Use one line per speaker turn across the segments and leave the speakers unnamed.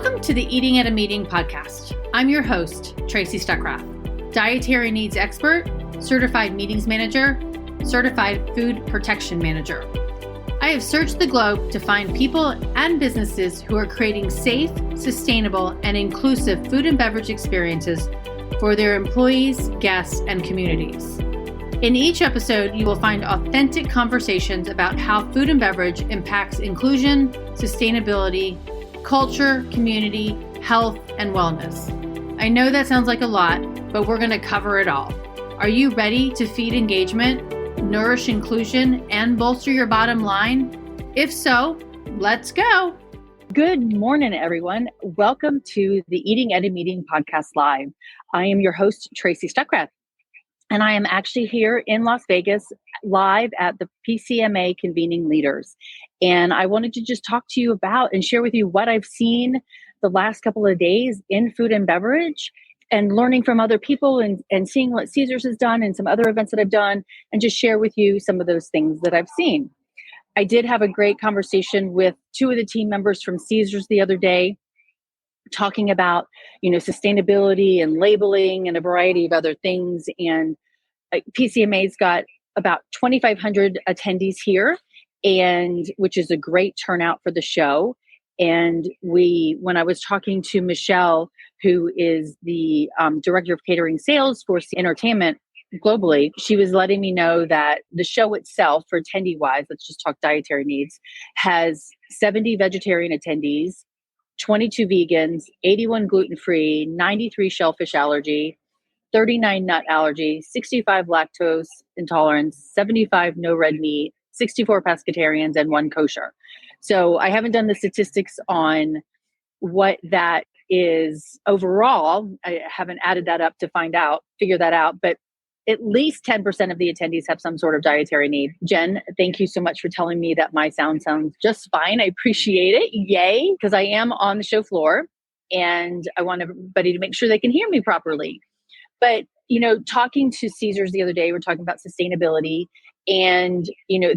Welcome to the Eating at a Meeting podcast. I'm your host, Tracy Stuckrath, dietary needs expert, certified meetings manager, certified food protection manager. I have searched the globe to find people and businesses who are creating safe, sustainable, and inclusive food and beverage experiences for their employees, guests, and communities. In each episode, you will find authentic conversations about how food and beverage impacts inclusion, sustainability, culture, community, health, and wellness. I know that sounds like a lot, but we're going to cover it all. Are you ready to feed engagement, nourish inclusion, and bolster your bottom line? If so, let's go.
Good morning, everyone. Welcome to the Eating at a Meeting podcast live. I am your host, Tracy Stuckrath, and I am actually here in Las Vegas live at the PCMA Convening Leaders. And I wanted to just talk to you about and share with you what I've seen the last couple of days in food and beverage and learning from other people and seeing what Caesars has done and some other events that I've done and just share with you some of those things that I've seen. I did have a great conversation with two of the team members from Caesars the other day, talking about, sustainability and labeling and a variety of other things. And PCMA's got about 2,500 attendees here, and which is a great turnout for the show. And when I was talking to Michelle, who is the director of catering sales for entertainment globally, she was letting me know that the show itself, for attendee-wise, let's just talk dietary needs, has 70 vegetarian attendees, 22 vegans, 81 gluten-free, 93 shellfish allergy, 39 nut allergy, 65 lactose intolerance, 75 no red meat, 64 pescatarians, and 1 kosher. So I haven't done the statistics on what that is overall. I haven't added that up to figure that out, but at least 10% of the attendees have some sort of dietary need. Jen, thank you so much for telling me that my sound sounds just fine. I appreciate it. Yay, because I am on the show floor and I want everybody to make sure they can hear me properly. But, talking to Caesars the other day, we're talking about sustainability and,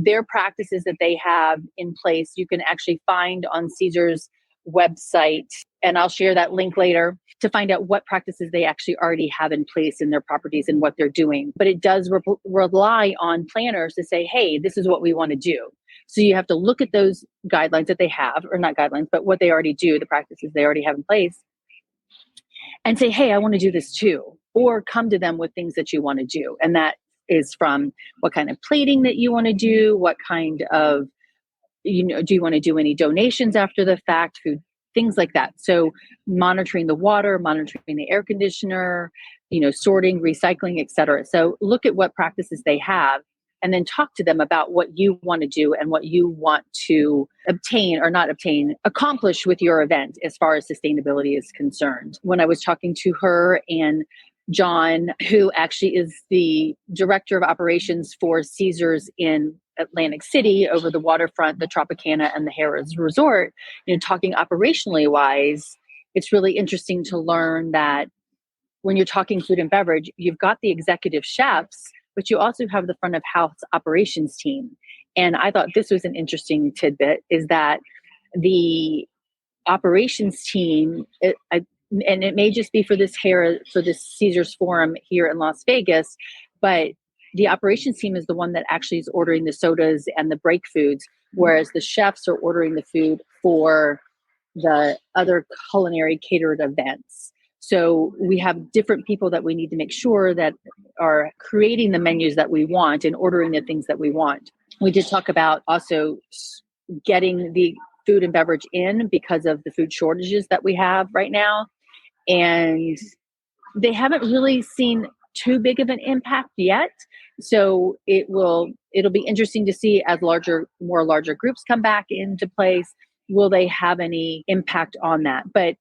their practices that they have in place, you can actually find on Caesars website. And I'll share that link later to find out what practices they actually already have in place in their properties and what they're doing. But it does rely on planners to say, hey, this is what we want to do. So you have to look at those guidelines that they have, or not guidelines, but what they already do, the practices they already have in place, and say, hey, I want to do this too. Or come to them with things that you want to do. And that is from what kind of plating that you want to do, what kind of, do you want to do any donations after the fact, food, things like that. So monitoring the water, monitoring the air conditioner, sorting, recycling, et cetera. So look at what practices they have and then talk to them about what you want to do and what you want to accomplish with your event as far as sustainability is concerned. When I was talking to her and John, who actually is the director of operations for Caesars in Atlantic City over the waterfront, the Tropicana and the Harrah's Resort, talking operationally wise, it's really interesting to learn that when you're talking food and beverage, you've got the executive chefs, but you also have the front of house operations team. And I thought this was an interesting tidbit, is that the operations team, and it may just be for this Caesars Forum here in Las Vegas, but the operations team is the one that actually is ordering the sodas and the break foods, whereas the chefs are ordering the food for the other culinary catered events. So we have different people that we need to make sure that are creating the menus that we want and ordering the things that we want. We did talk about also getting the food and beverage in because of the food shortages that we have right now. And they haven't really seen too big of an impact yet. So it'll be interesting to see as more larger groups come back into place, will they have any impact on that? But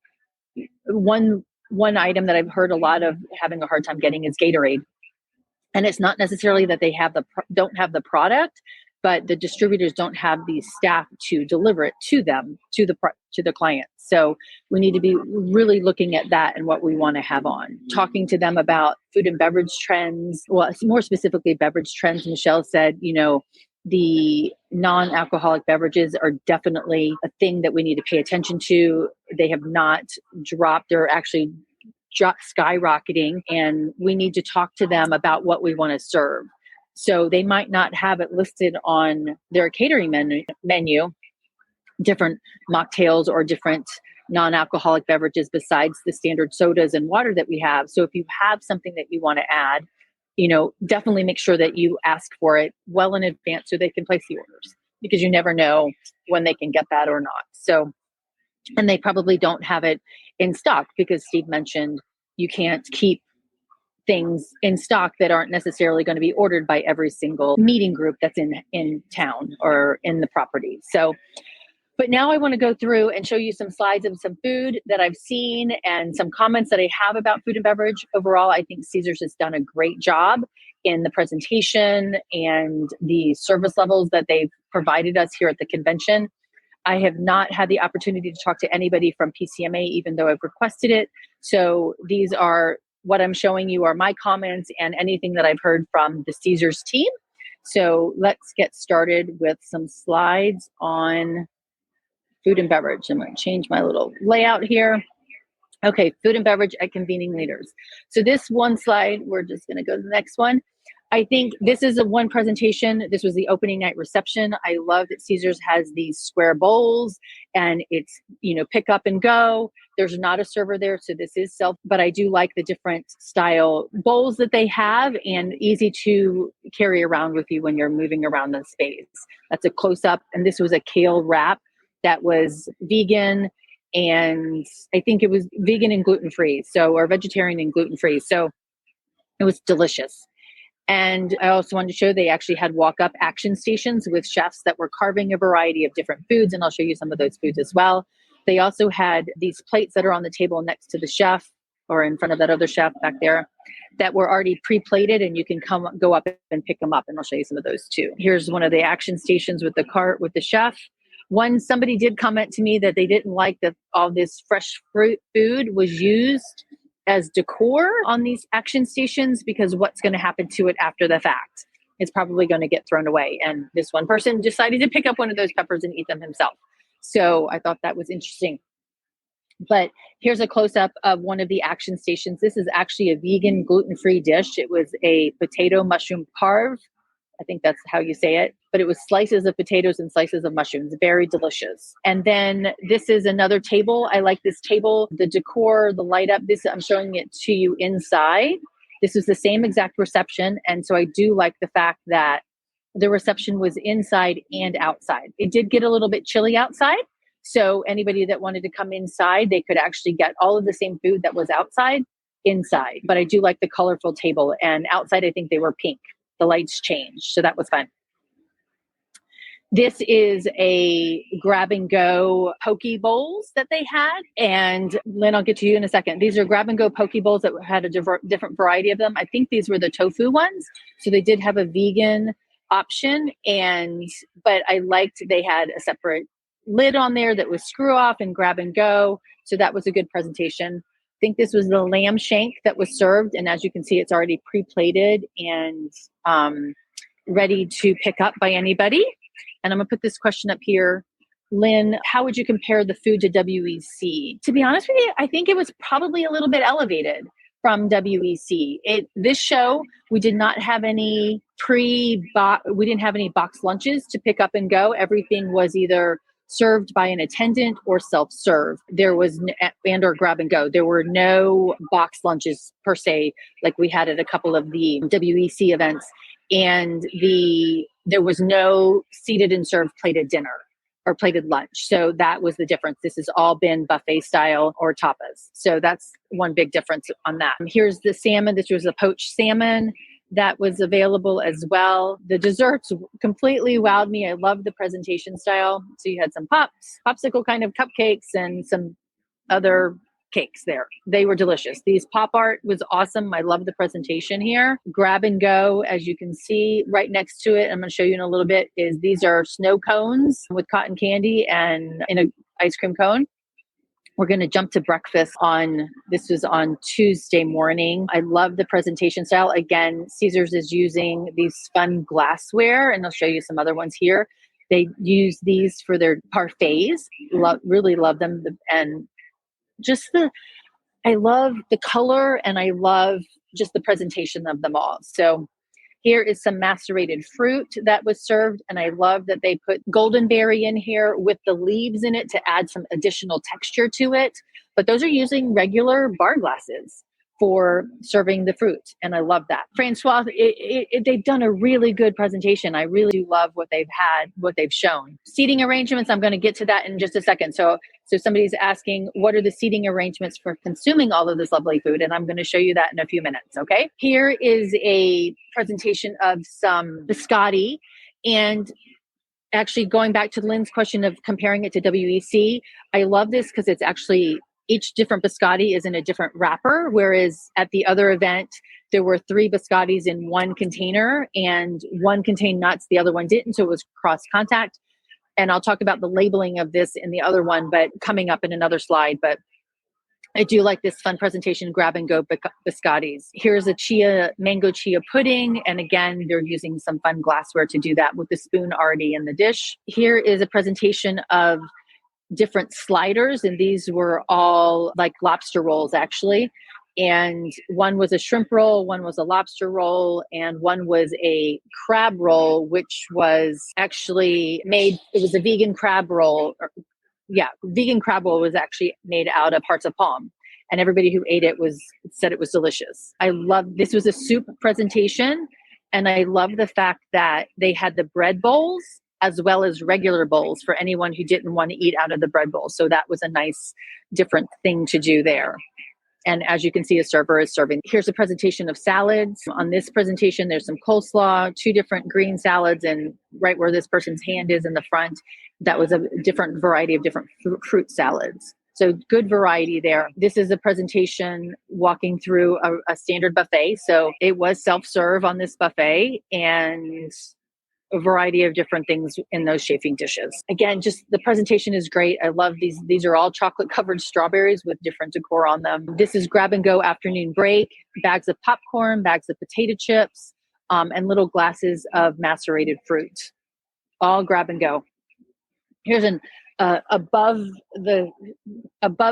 one item that I've heard a lot of having a hard time getting is Gatorade. And it's not necessarily that they don't have the product, but the distributors don't have the staff to deliver it to them, to the clients. So we need to be really looking at that and what we want to have on. Talking to them about food and beverage trends, well, more specifically beverage trends. Michelle said, The non-alcoholic beverages are definitely a thing that we need to pay attention to. They have not dropped. They're actually skyrocketing, and we need to talk to them about what we want to serve. So they might not have it listed on their catering menu, different mocktails or different non-alcoholic beverages besides the standard sodas and water that we have. So if you have something that you want to add, definitely make sure that you ask for it well in advance so they can place the orders, because you never know when they can get that or not. So, and they probably don't have it in stock, because Steve mentioned you can't keep things in stock that aren't necessarily going to be ordered by every single meeting group that's in town or in the property. So, but now I want to go through and show you some slides of some food that I've seen and some comments that I have about food and beverage. Overall, I think Caesars has done a great job in the presentation and the service levels that they've provided us here at the convention. I have not had the opportunity to talk to anybody from PCMA, even though I've requested it. So these are what I'm showing you are my comments and anything that I've heard from the Caesars team. So let's get started with some slides on food and beverage. I'm going to change my little layout here. Okay, food and beverage at convening leaders. So this one slide, we're just going to go to the next one. I think this is one presentation. This was the opening night reception. I love that Caesars has these square bowls, and it's, pick up and go. There's not a server there, so this is but I do like the different style bowls that they have, and easy to carry around with you when you're moving around the space. That's a close up, and this was a kale wrap that was vegan, and I think it was vegan and gluten-free, or vegetarian and gluten-free. So it was delicious. And I also wanted to show they actually had walk-up action stations with chefs that were carving a variety of different foods, and I'll show you some of those foods as well. They also had these plates that are on the table next to the chef, or in front of that other chef back there, that were already pre-plated, and you can go up and pick them up, and I'll show you some of those too. Here's one of the action stations with the cart with the chef. Somebody did comment to me that they didn't like that all this fresh fruit food was used as decor on these action stations, because what's going to happen to it after the fact? It's probably going to get thrown away. And this one person decided to pick up one of those peppers and eat them himself. So I thought that was interesting. But here's a close-up of one of the action stations. This is actually a vegan gluten-free dish. It was a potato mushroom parve. I think that's how you say it. But it was slices of potatoes and slices of mushrooms. Very delicious. And then this is another table. I like this table, the decor, the light up. I'm showing it to you inside. This is the same exact reception. And so I do like the fact that the reception was inside and outside. It did get a little bit chilly outside. So anybody that wanted to come inside, they could actually get all of the same food that was outside inside. But I do like the colorful table. And outside, I think they were pink. The lights changed. So that was fun. This is a grab and go poke bowls that they had. And Lynn, I'll get to you in a second. These are grab and go poke bowls that had a different variety of them. I think these were the tofu ones. So they did have a vegan option. But I liked they had a separate lid on there that was screw off and grab and go. So that was a good presentation. I think this was the lamb shank that was served. And as you can see, it's already pre-plated and ready to pick up by anybody. And I'm going to put this question up here. Lynn, how would you compare the food to WEC? To be honest with you, I think it was probably a little bit elevated from WEC. This show, we did not have any we didn't have any box lunches to pick up and go. Everything was either served by an attendant or self-serve. There was or grab and go. There were no box lunches per se, like we had at a couple of the WEC events. And there was no seated and served plated dinner or plated lunch. So that was the difference. This has all been buffet style or tapas. So that's one big difference on that. Here's the salmon. This was a poached salmon that was available as well. The desserts completely wowed me. I love the presentation style. So you had some popsicle kind of cupcakes and some other cakes there. They were delicious. These pop art was awesome. I love the presentation here. Grab and go, as you can see right next to it, I'm going to show you in a little bit, these are snow cones with cotton candy and in an ice cream cone. We're going to jump to breakfast this was on Tuesday morning. I love the presentation style. Again, Caesars is using these fun glassware, and I'll show you some other ones here. They use these for their parfaits. Really love them. And just I love the color, and I love just the presentation of them all. So here is some macerated fruit that was served, and I love that they put goldenberry in here with the leaves in it to add some additional texture to it. But those are using regular bar glasses for serving the fruit, and I love that. Francois, they've done a really good presentation. I really do love what they've shown. Seating arrangements, I'm going to get to that in just a second. So somebody's asking, what are the seating arrangements for consuming all of this lovely food? And I'm going to show you that in a few minutes, okay? Here is a presentation of some biscotti, and actually going back to Lynn's question of comparing it to WEC, I love this because it's actually each different biscotti is in a different wrapper, whereas at the other event, there were 3 biscottis in one container, and one contained nuts, the other one didn't, so it was cross-contact. And I'll talk about the labeling of this in the other one, but coming up in another slide. But I do like this fun presentation, grab-and-go biscottis. Here's a mango chia pudding, and again, they're using some fun glassware to do that with the spoon already in the dish. Here is a presentation of different sliders, and these were all like lobster rolls actually, and one was a shrimp roll, one was a lobster roll, and one was a crab roll, which was actually it was a vegan crab roll. Vegan crab roll was actually made out of hearts of palm, and everybody who ate it said it was delicious. This was a soup presentation, and I love the fact that they had the bread bowls as well as regular bowls for anyone who didn't want to eat out of the bread bowl. So that was a nice different thing to do there. And as you can see, a server is serving. Here's a presentation of salads. On this presentation, there's some coleslaw, 2 different green salads, and right where this person's hand is in the front, that was a different variety of different fruit salads. So good variety there. This is a presentation walking through a standard buffet. So it was self-serve on this buffet, and a variety of different things in those chafing dishes. Again, just the presentation is great. I love these. These are all chocolate covered strawberries with different decor on them. This is grab and go afternoon break, bags of popcorn, bags of potato chips, and little glasses of macerated fruit. All grab and go. Here's an above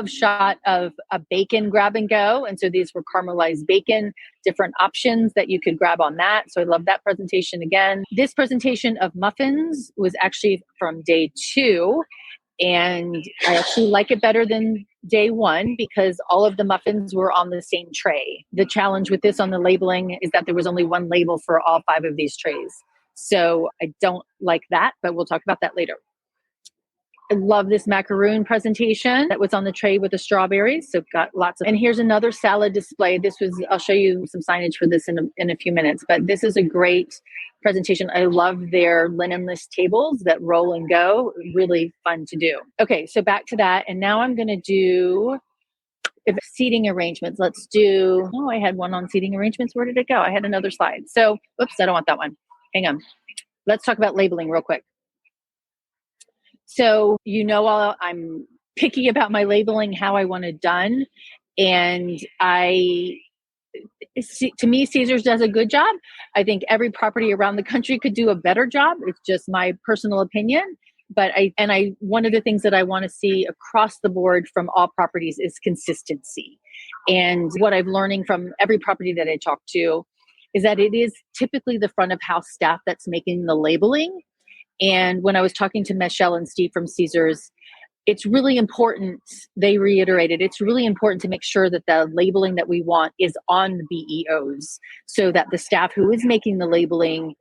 shot of a bacon grab and go. And so these were caramelized bacon, different options that you could grab on that. So I love that presentation again. This presentation of muffins was actually from day 2. And I actually like it better than day 1 because all of the muffins were on the same tray. The challenge with this on the labeling is that there was only one label for all 5 of these trays. So I don't like that, but we'll talk about that later. I love this macaroon presentation that was on the tray with the strawberries. So got lots of, and here's another salad display. I'll show you some signage for this in a few minutes, but this is a great presentation. I love their linenless tables that roll and go. Really fun to do. Okay, so back to that. And now I'm going to do seating arrangements. I had one on seating arrangements. Where did it go? I had another slide. So, oops, I don't want that one. Hang on. Let's talk about labeling real quick. So, I'm picky about my labeling, how I want it done. And to me, Caesars does a good job. I think every property around the country could do a better job. It's just my personal opinion. But one of the things that I want to see across the board from all properties is consistency. And what I'm learning from every property that I talk to is that it is typically the front of house staff that's making the labeling. And when I was talking to Michelle and Steve from Caesars, it's really important, they reiterated, it's really important to make sure that the labeling that we want is on the BEOs so that the staff who is making the labeling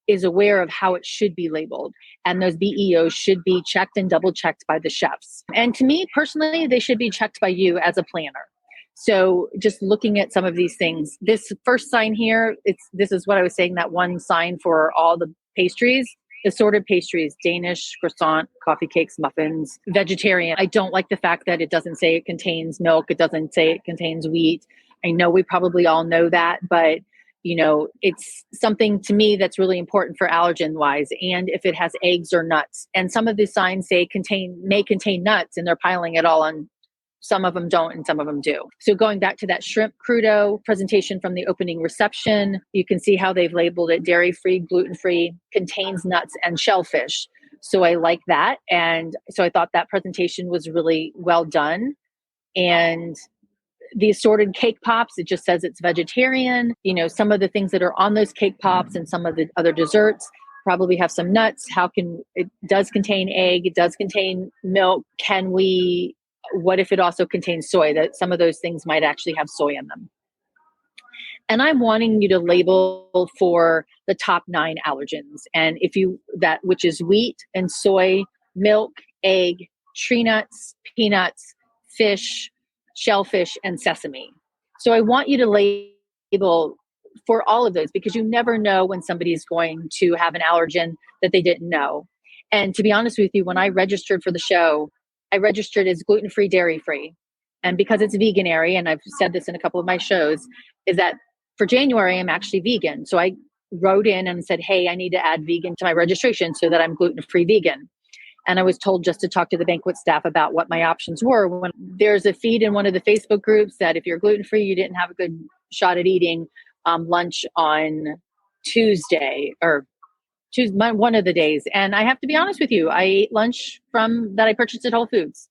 is aware of how it should be labeled. And those BEOs should be checked and double checked by the chefs. And to me, personally, they should be checked by you as a planner. So just looking at some of these things, this first sign here, this is what I was saying, that one sign for all the pastries. Assorted pastries, Danish, croissant, coffee cakes, muffins, vegetarian. I don't like the fact that it doesn't say it contains milk. It doesn't say it contains wheat. I know we probably all know that, but it's something to me that's really important for allergen wise. And if it has eggs or nuts, and some of the signs say may contain nuts, and they're piling it all on Some of them don't and some of them do. So going back to that shrimp crudo presentation from the opening reception, you can see how they've labeled it dairy-free, gluten-free, contains nuts and shellfish. So I like that. And so I thought that presentation was really well done. And the assorted cake pops, it just says it's vegetarian. You know, some of the things that are on those cake pops and some of the other desserts probably have some nuts. It does contain egg, it does contain milk. What if it also contains soy? That some of those things might actually have soy in them. And I'm wanting you to label for the top 9 allergens. And which is wheat and soy, milk, egg, tree nuts, peanuts, fish, shellfish, and sesame. So I want you to label for all of those because you never know when somebody's going to have an allergen that they didn't know. And to be honest with you, when I registered for the show, I registered as gluten-free, dairy-free. And because it's veganary, and I've said this in a couple of my shows, is that for January, I'm actually vegan. So I wrote in and said, hey, I need to add vegan to my registration so that I'm gluten-free vegan. And I was told just to talk to the banquet staff about what my options were. When there's a feed in one of the Facebook groups that if you're gluten-free, you didn't have a good shot at eating lunch on Tuesday or one of the days. And I have to be honest with you, I ate lunch that I purchased at Whole Foods.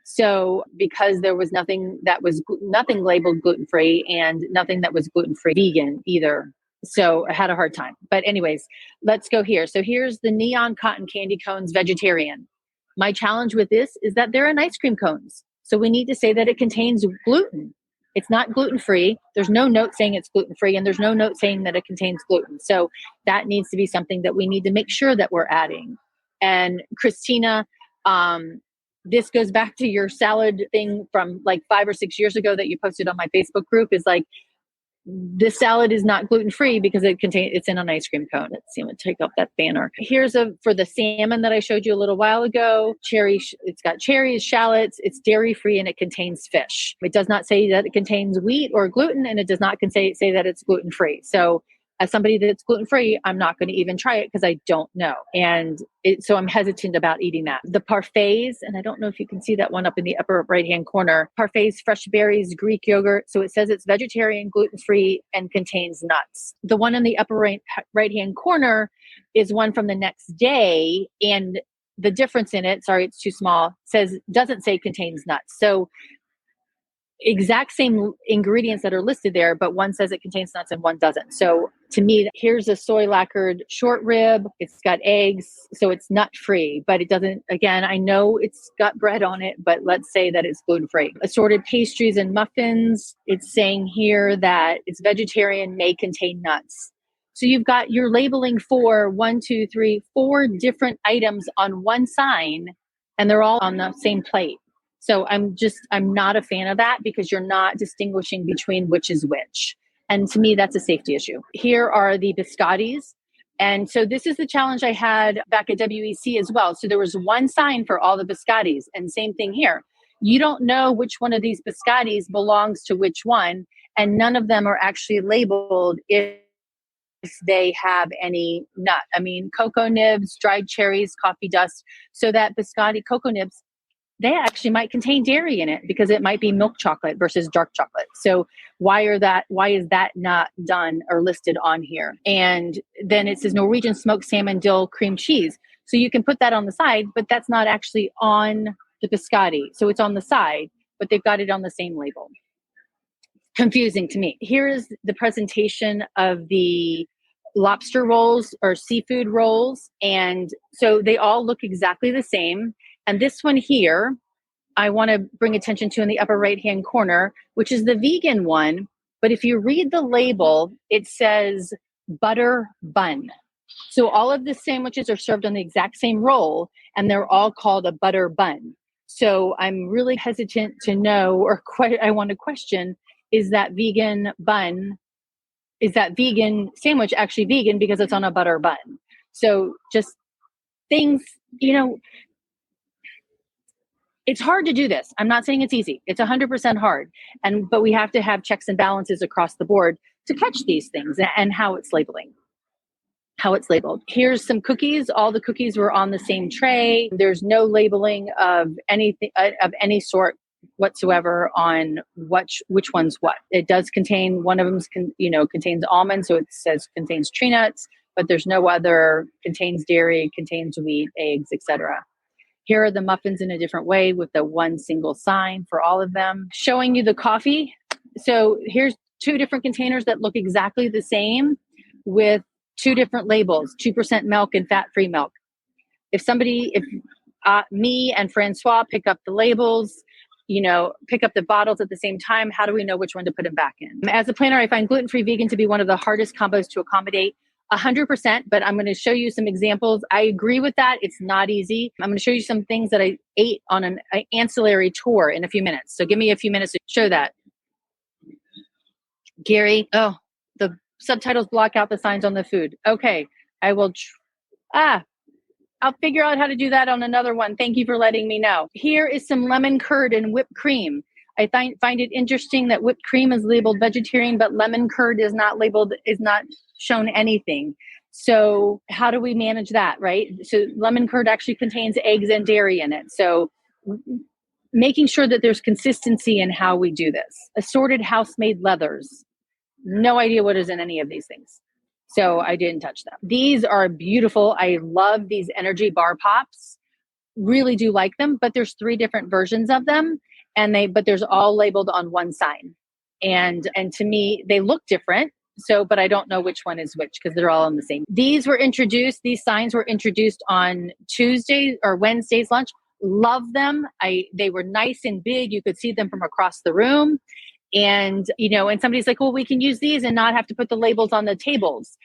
So because there was nothing labeled gluten-free and nothing that was gluten-free vegan either. So I had a hard time. But anyways, let's go here. So here's the neon cotton candy cones vegetarian. My challenge with this is that they're in ice cream cones. So we need to say that it contains gluten. It's not gluten-free. There's no note saying it's gluten-free, and there's no note saying that it contains gluten. So that needs to be something that we need to make sure that we're adding. And Christina, this goes back to your salad thing from like 5 or 6 years ago that you posted on my Facebook group, is like, this salad is not gluten-free because it's in an ice cream cone. Let's see, I'm going to take off that banner. Here's for the salmon that I showed you a little while ago. It's got cherries, shallots, it's dairy-free, and it contains fish. It does not say that it contains wheat or gluten, and it does not say that it's gluten-free. So as somebody that's gluten-free, I'm not going to even try it because I don't know. And so I'm hesitant about eating that. The parfaits, and I don't know if you can see that one up in the upper right-hand corner, parfaits, fresh berries, Greek yogurt. So it says it's vegetarian, gluten-free, and contains nuts. The one in the upper right-hand corner is one from the next day. And the difference in it, sorry, it's too small, doesn't say contains nuts. So exact same ingredients that are listed there, but one says it contains nuts and one doesn't. So to me, here's a soy lacquered short rib. It's got eggs, so it's nut free, but it doesn't, again, I know it's got bread on it, but let's say that it's gluten free. Assorted pastries and muffins. It's saying here that it's vegetarian, may contain nuts. So you're labeling for 4 different items on one sign, and they're all on the same plate. So I'm not a fan of that because you're not distinguishing between which is which. And to me, that's a safety issue. Here are the biscottis. And so this is the challenge I had back at WEC as well. So there was one sign for all the biscottis, and same thing here. You don't know which one of these biscottis belongs to which one, and none of them are actually labeled if they have any nut. I mean, cocoa nibs, dried cherries, coffee dust. So that biscotti cocoa nibs, they actually might contain dairy in it because it might be milk chocolate versus dark chocolate. So why is that not done or listed on here? And then it says Norwegian smoked salmon dill cream cheese. So you can put that on the side, but that's not actually on the biscotti. So it's on the side, but they've got it on the same label. Confusing to me. Here is the presentation of the lobster rolls or seafood rolls. And so they all look exactly the same. And this one here, I want to bring attention to in the upper right-hand corner, which is the vegan one. But if you read the label, it says butter bun. So all of the sandwiches are served on the exact same roll, and they're all called a butter bun. So I'm really hesitant to know, or I want to question, is that vegan sandwich actually vegan because it's on a butter bun? So just things, it's hard to do this. I'm not saying it's easy. It's 100% hard. But we have to have checks and balances across the board to catch these things and how it's labeled. Here's some cookies. All the cookies were on the same tray. There's no labeling of anything of any sort whatsoever on which one's what. It does contain, one of them contains almonds, so it says contains tree nuts, but there's no other, contains dairy, contains wheat, eggs, etc. Here are the muffins in a different way with the one single sign for all of them. Showing you the coffee. So here's 2 different containers that look exactly the same with 2 different labels, 2% milk and fat-free milk. If me and Francois pick up the labels, pick up the bottles at the same time, how do we know which one to put them back in? As a planner, I find gluten-free vegan to be one of the hardest combos to accommodate 100%, but I'm going to show you some examples. I agree with that. It's not easy. I'm going to show you some things that I ate on an ancillary tour in a few minutes. So give me a few minutes to show that. Gary, the subtitles block out the signs on the food. Okay, I will. I'll figure out how to do that on another one. Thank you for letting me know. Here is some lemon curd and whipped cream. I find it interesting that whipped cream is labeled vegetarian, but lemon curd is not shown anything. So how do we manage that, right? So lemon curd actually contains eggs and dairy in it. So making sure that there's consistency in how we do this. Assorted house-made leathers. No idea what is in any of these things. So I didn't touch them. These are beautiful. I love these energy bar pops. Really do like them, but there's 3 different versions of them, but there's all labeled on one sign. And to me, they look different. So, but I don't know which one is which because they're all on the same. These signs were introduced on Tuesday or Wednesday's lunch. Love them. They were nice and big. You could see them from across the room. And, and somebody's like, well, we can use these and not have to put the labels on the tables,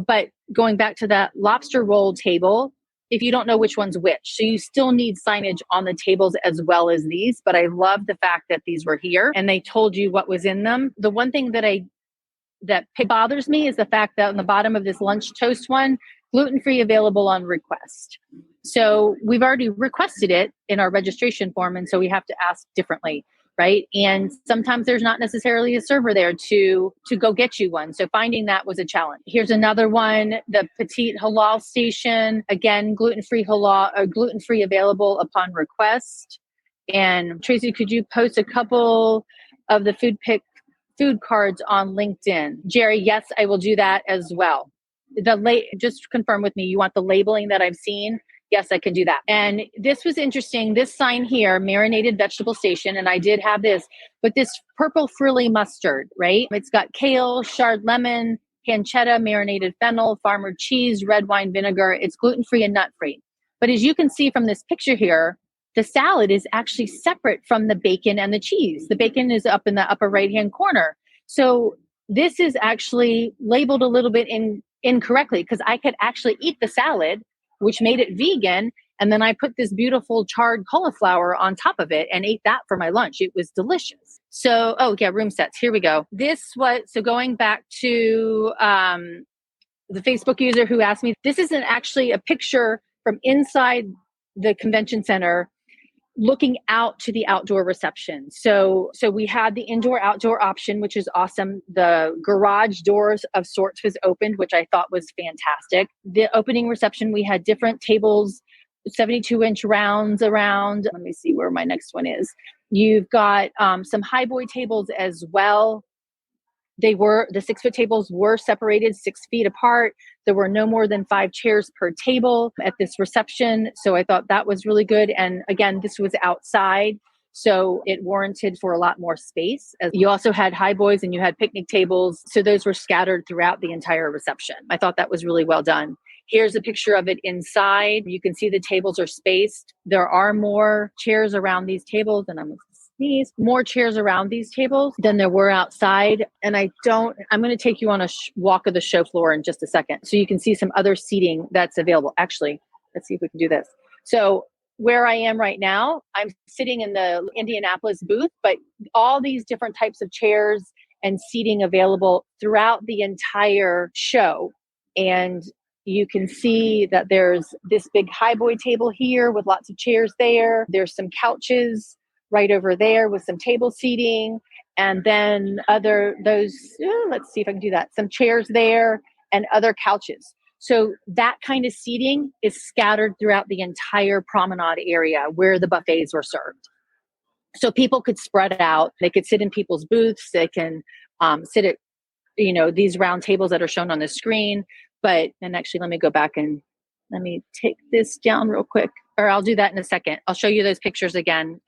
but going back to that lobster roll table, if you don't know which one's which, so you still need signage on the tables as well as these. But I love the fact that these were here and they told you what was in them. The one thing that bothers me is the fact that on the bottom of this lunch toast one, gluten-free available on request. So we've already requested it in our registration form. And so we have to ask differently. Right. And sometimes there's not necessarily a server there to go get you one. So finding that was a challenge. Here's another one, the Petite Halal Station. Again, gluten-free available upon request. And Tracy, could you post a couple of the food cards on LinkedIn? Jerry, yes, I will do that as well. Just confirm with me, you want the labeling that I've seen? Yes, I can do that. And this was interesting. This sign here, marinated vegetable station, and I did have this, but this purple frilly mustard, right? It's got kale, shard lemon, pancetta, marinated fennel, farmer cheese, red wine vinegar. It's gluten-free and nut-free. But as you can see from this picture here, the salad is actually separate from the bacon and the cheese. The bacon is up in the upper right-hand corner. So this is actually labeled a little bit incorrectly because I could actually eat the salad, which made it vegan. And then I put this beautiful charred cauliflower on top of it and ate that for my lunch. It was delicious. So, room sets. Here we go. So going back to the Facebook user who asked me, this isn't actually a picture from inside the convention center looking out to the outdoor reception. So we had the indoor-outdoor option, which is awesome. The garage doors of sorts was opened, which I thought was fantastic. The opening reception, we had different tables, 72-inch rounds around. Let me see where my next one is. You've got some highboy tables as well. The 6-foot tables were separated 6 feet apart. There were no more than 5 chairs per table at this reception. So I thought that was really good. And again, this was outside, so it warranted for a lot more space. You also had highboys and you had picnic tables. So those were scattered throughout the entire reception. I thought that was really well done. Here's a picture of it inside. You can see the tables are spaced. There are more chairs around these tables, and I'm more chairs around these tables than there were outside. And I'm going to take you on a walk of the show floor in just a second so you can see some other seating that's available. Actually, let's see if we can do this. So where I am right now, I'm sitting in the Indianapolis booth, but all these different types of chairs and seating available throughout the entire show. And you can see that there's this big highboy table here with lots of chairs there. There's some couches right over there with some table seating, and then let's see if I can do that. Some chairs there and other couches. So that kind of seating is scattered throughout the entire promenade area where the buffets were served. So people could spread out. They could sit in people's booths. They can sit at, these round tables that are shown on the screen. And actually, let me go back and let me take this down real quick, or I'll do that in a second. I'll show you those pictures again.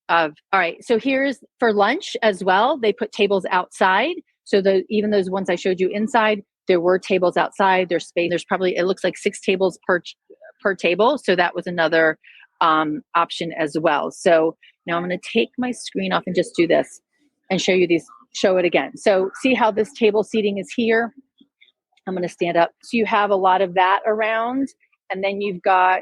All right. So here's for lunch as well. They put tables outside. So even those ones I showed you inside, there were tables outside. There's space. There's probably, it looks like 6 tables per table. So that was another option as well. So now I'm going to take my screen off and just do this and show it again. So see how this table seating is here? I'm going to stand up. So you have a lot of that around, and then you've got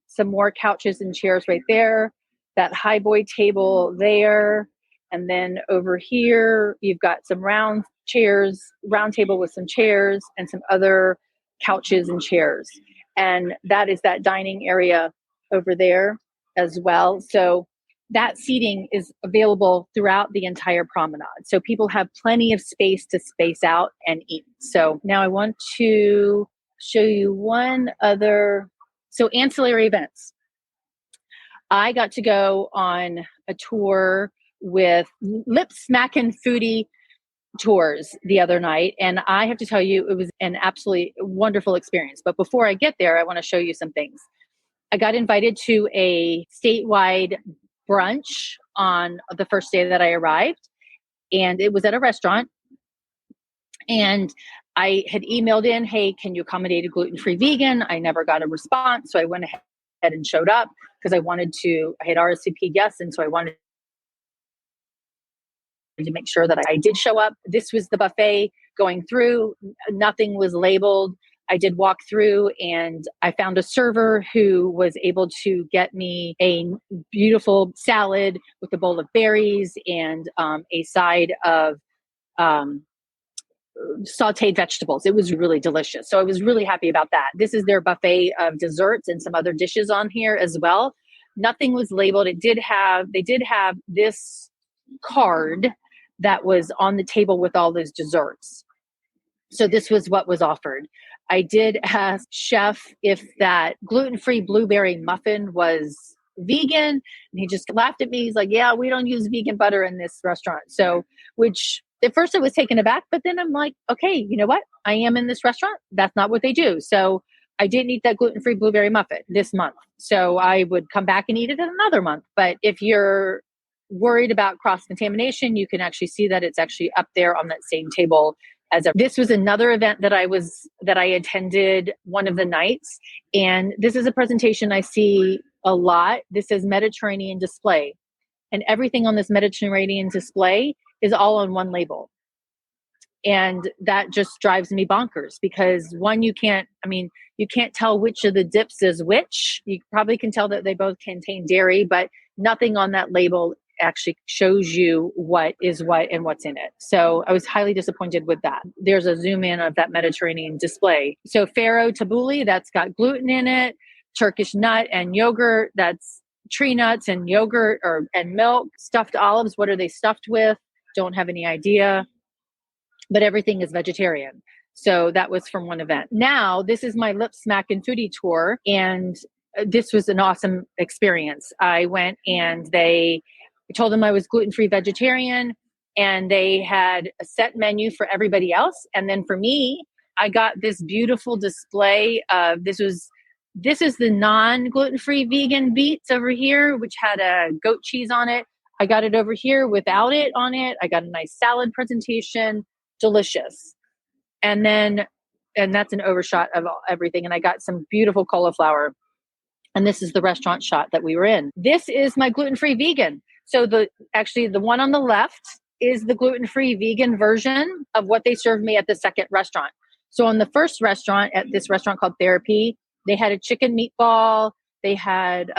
some more couches and chairs right there, that high boy table there. And then over here, you've got some round table with some chairs and some other couches and chairs. And that is that dining area over there as well. So that seating is available throughout the entire promenade. So people have plenty of space to space out and eat. So now I want to show you one other. So ancillary events. I got to go on a tour with Lip Smackin' Foodie Tours the other night. And I have to tell you, it was an absolutely wonderful experience. But before I get there, I want to show you some things. I got invited to a statewide brunch on the first day that I arrived, and it was at a restaurant. And I had emailed in, hey, can you accommodate a gluten-free vegan? I never got a response. So I went ahead and showed up because I had RSVP'd yes. And so I wanted to make sure that I did show up. This was the buffet going through. Nothing was labeled. I did walk through, and I found a server who was able to get me a beautiful salad with a bowl of berries and a side of sauteed vegetables. It was really delicious. So I was really happy about that. This is their buffet of desserts and some other dishes on here as well. Nothing was labeled. They did have this card that was on the table with all those desserts. So this was what was offered. I did ask chef if that gluten-free blueberry muffin was vegan, and he just laughed at me. He's like, yeah, we don't use vegan butter in this restaurant. So, which at first I was taken aback, but then I'm like, okay, you know what? I am in this restaurant. That's not what they do. So I didn't eat that gluten-free blueberry muffin this month. So I would come back and eat it in another month. But if you're worried about cross-contamination, you can actually see that it's actually up there on that same table. This was another event that I attended one of the nights. And this is a presentation I see a lot. This is Mediterranean display. And everything on this Mediterranean display is all on one label. And that just drives me bonkers because one, you can't tell which of the dips is which. You probably can tell that they both contain dairy, but nothing on that label actually shows you what is what and what's in it. So I was highly disappointed with that. There's a zoom in of that Mediterranean display. So farro tabbouleh, that's got gluten in it, Turkish nut and yogurt, that's tree nuts and yogurt and milk, stuffed olives. What are they stuffed with? Don't have any idea, but everything is vegetarian. So that was from one event. Now, this is my Lip Smackin' Foodie tour, and this was an awesome experience. I went and I told them I was gluten-free vegetarian, and they had a set menu for everybody else. And then for me, I got this beautiful display of, this is the non-gluten-free vegan beets over here, which had a goat cheese on it. I got it over here without it on it. I got a nice salad presentation, delicious. And that's an overshot of everything. And I got some beautiful cauliflower. And this is the restaurant shot that we were in. This is my gluten-free vegan. So the one on the left is the gluten-free vegan version of what they served me at the second restaurant. So on the first restaurant, at this restaurant called Therapy, they had a chicken meatball. They had,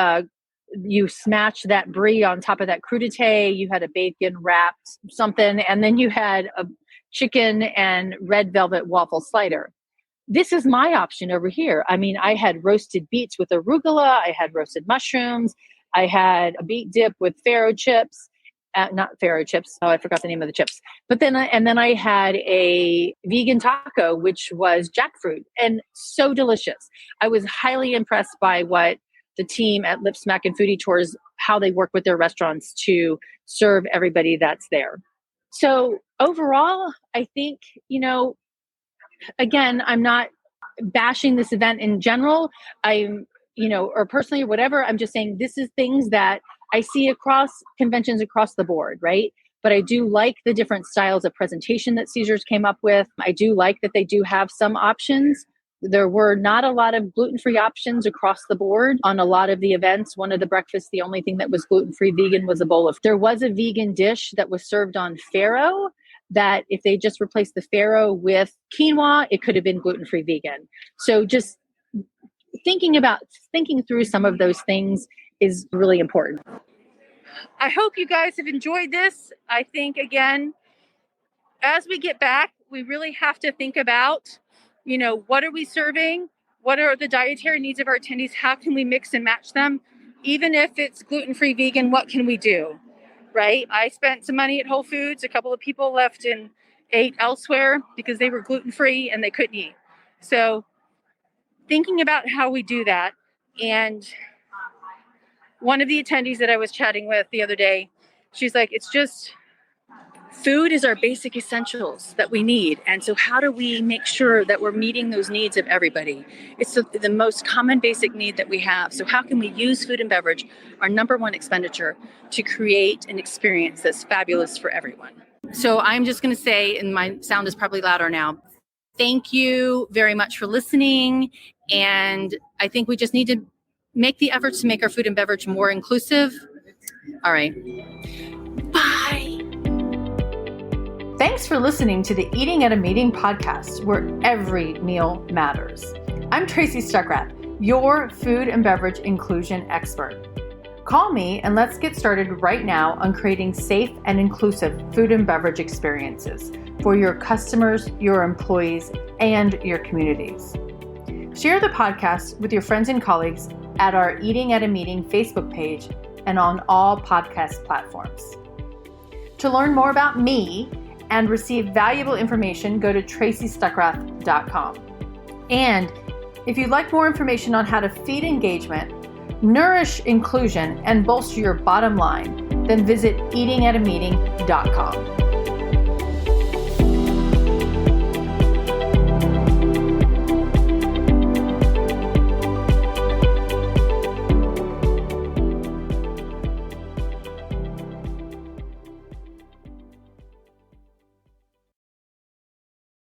you smashed that brie on top of that crudité. You had a bacon wrapped something. And then you had a chicken and red velvet waffle slider. This is my option over here. I mean, I had roasted beets with arugula. I had roasted mushrooms. I had a beet dip with farro chips. Not farro chips. Oh, I forgot the name of the chips. But then I had a vegan taco, which was jackfruit, and so delicious. I was highly impressed by what the team at Lip Smack and Foodie Tours, how they work with their restaurants to serve everybody that's there. So overall, I think, again, I'm not bashing this event in general. Or personally or whatever, I'm just saying this is things that I see across conventions across the board, right? But I do like the different styles of presentation that Caesars came up with. I do like that they do have some options. There were not a lot of gluten-free options across the board on a lot of the events. One of the breakfasts, the only thing that was gluten-free vegan was a bowl of. There was a vegan dish that was served on farro that if they just replaced the farro with quinoa, it could have been gluten-free vegan. So just thinking through some of those things is really important. I hope you guys have enjoyed this. I think, again, as we get back, we really have to think about, what are we serving? What are the dietary needs of our attendees? How can we mix and match them? Even if it's gluten-free vegan, what can we do? Right? I spent some money at Whole Foods. A couple of people left and ate elsewhere because they were gluten-free and they couldn't eat. So thinking about how we do that. And one of the attendees that I was chatting with the other day, she's like, it's just food is our basic essentials that we need. And so how do we make sure that we're meeting those needs of everybody? It's the most common basic need that we have. So how can we use food and beverage, our number one expenditure, to create an experience that's fabulous for everyone? So I'm just going to say, and my sound is probably louder now, thank you very much for listening. And I think we just need to make the efforts to make our food and beverage more inclusive. All right. Bye. Thanks for listening to the Eating at a Meeting podcast, where every meal matters. I'm Tracy Stuckrath, your food and beverage inclusion expert. Call me and let's get started right now on creating safe and inclusive food and beverage experiences for your customers, your employees, and your communities. Share the podcast with your friends and colleagues at our Eating at a Meeting Facebook page and on all podcast platforms. To learn more about me and receive valuable information, go to tracystuckrath.com. And if you'd like more information on how to feed engagement, nourish inclusion, and bolster your bottom line, then visit eatingatameeting.com.